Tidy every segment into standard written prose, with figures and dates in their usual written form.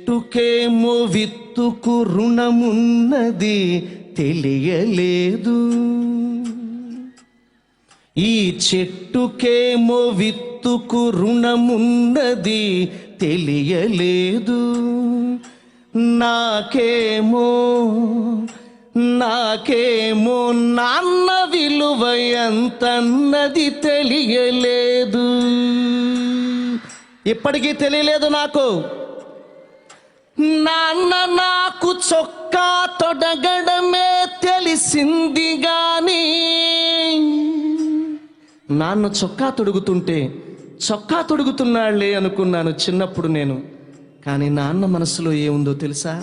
చెట్టుకేమో విత్తుకు రుణమున్నది తెలియలేదు. ఈ చెట్టుకేమో విత్తుకు రుణమున్నది తెలియలేదు. నాకేమో నాన్న విలువ ఎంతన్నది తెలియలేదు. ఇప్పటికీ తెలియలేదు నాకు. నాన్న నాకు చొక్కా తొడగడమే తెలిసింది గాని, నాన్న చొక్కా తొడుగుతున్నాళ్లే అనుకున్నాను చిన్నప్పుడు నేను. కానీ నాన్న మనసులో ఏముందో తెలుసా?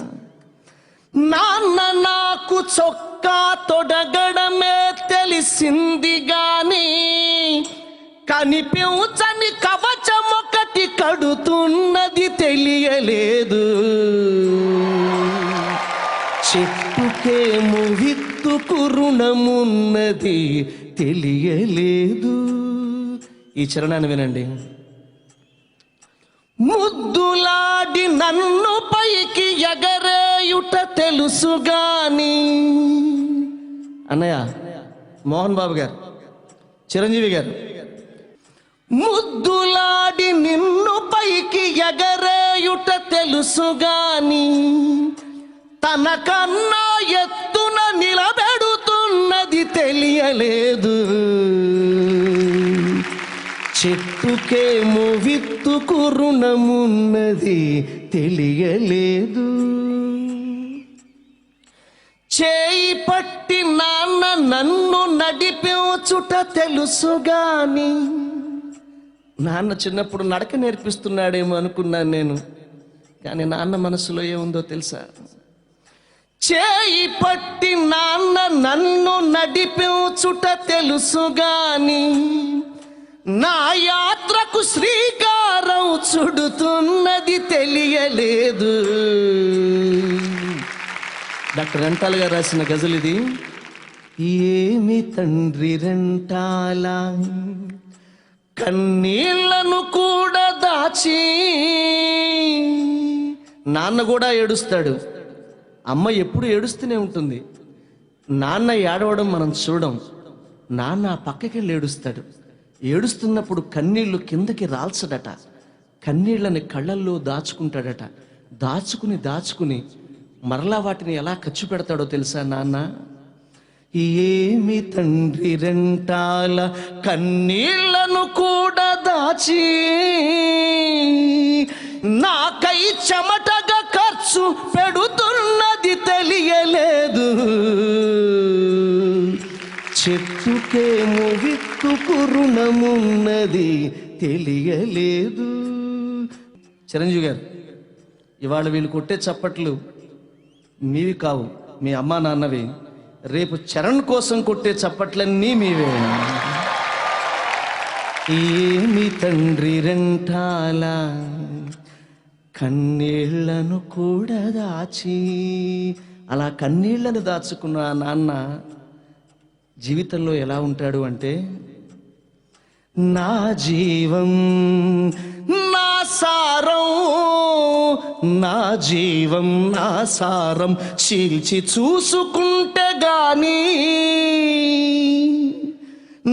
నాన్న నాకు చొక్కా తొడగడమే తెలిసింది గాని, కనిపించని కవచం ఒకటి కడుతున్నది తెలియలేదు. చెట్టుకేమో విత్తుకు రుణమున్నది తెలియలేదు. ఈ చరణాన్ని వినండి. ముద్దులాడి నన్ను పైకి ఎగరేయుట తెలుసుగాని, అన్నయ్య మోహన్ బాబు గారు, చిరంజీవి గారు, ముద్దులాడి నిన్ను పైకి ఎగరేయుట తెలుసుగాని, తనకన్నా ఎత్తున నిలబెడుతున్నది తెలియలేదు. చెట్టుకేమో విత్తుకు రుణమున్నది తెలియలేదు. చేయి పట్టి నాన్న నన్ను నడిపించుట తెలుసుగాని, నాన్న చిన్నప్పుడు నడక నేర్పిస్తున్నాడేమో అనుకున్నాను నేను. కానీ నాన్న మనసులో ఏముందో తెలుసా? చేయి పట్టి నాన్న నన్ను నడిపించుట తెలుసుగాని, నా యాత్రకు శ్రీకారం చుడుతున్నది తెలియలేదు. డాక్టర్ రెంటాల్ గారు రాసిన గజల్ ఇది. ఏమి తండ్రి రెంటాలా కన్నీళ్లను కూడా దాచి, నాన్న కూడా ఏడుస్తాడు, అమ్మ ఎప్పుడు ఏడుస్తూనే ఉంటుంది. నాన్న ఏడవడం మనం చూడం, నాన్న పక్కకి వెళ్ళి ఏడుస్తాడు. ఏడుస్తున్నప్పుడు కన్నీళ్లు కిందకి రాల్చడట, కన్నీళ్లని కళ్ళల్లో దాచుకుంటాడట. దాచుకుని మరలా వాటిని ఎలా ఖర్చు పెడతాడో తెలుసా నాన్న? ఏమి తండ్రి రెంటాల కన్నీళ్లను కూడా దాచి, నాకై చెమటగా ఖర్చు పెడుతున్నది తెలియలేదు. చెట్టుకేమో విత్తుకు రుణమున్నది తెలియలేదు. చిరంజీవి గారు, ఇవాళ వీళ్ళు కొట్టే చప్పట్లు మీవి కావు, మీ అమ్మా నాన్నవి. రేపు చరణ్ కోసం కొట్టే చప్పట్లన్నీ మీవే. ఏమి తండ్రి రెంటాల కన్నీళ్లను కూడా దాచి, అలా కన్నీళ్లను దాచుకున్న ఆ నాన్న జీవితంలో ఎలా ఉంటాడు అంటే, నా జీవం నా సారం, నా జీవం నా సారం చీల్చి చూసుకుంటే గాని,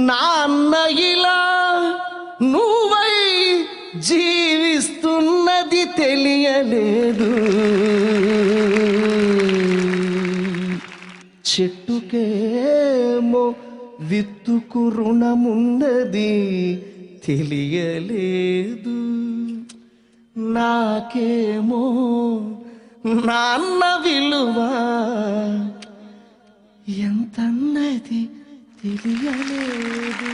నాన్న ఇలా నువ్వై జీవిస్తున్నది తెలియలేదు. చెట్టుకేమో విత్తుకు రుణమున్నది తెలియలేదు. నాకేమో నాన్న విలువ ఎంతన్నది తెలియలేదు.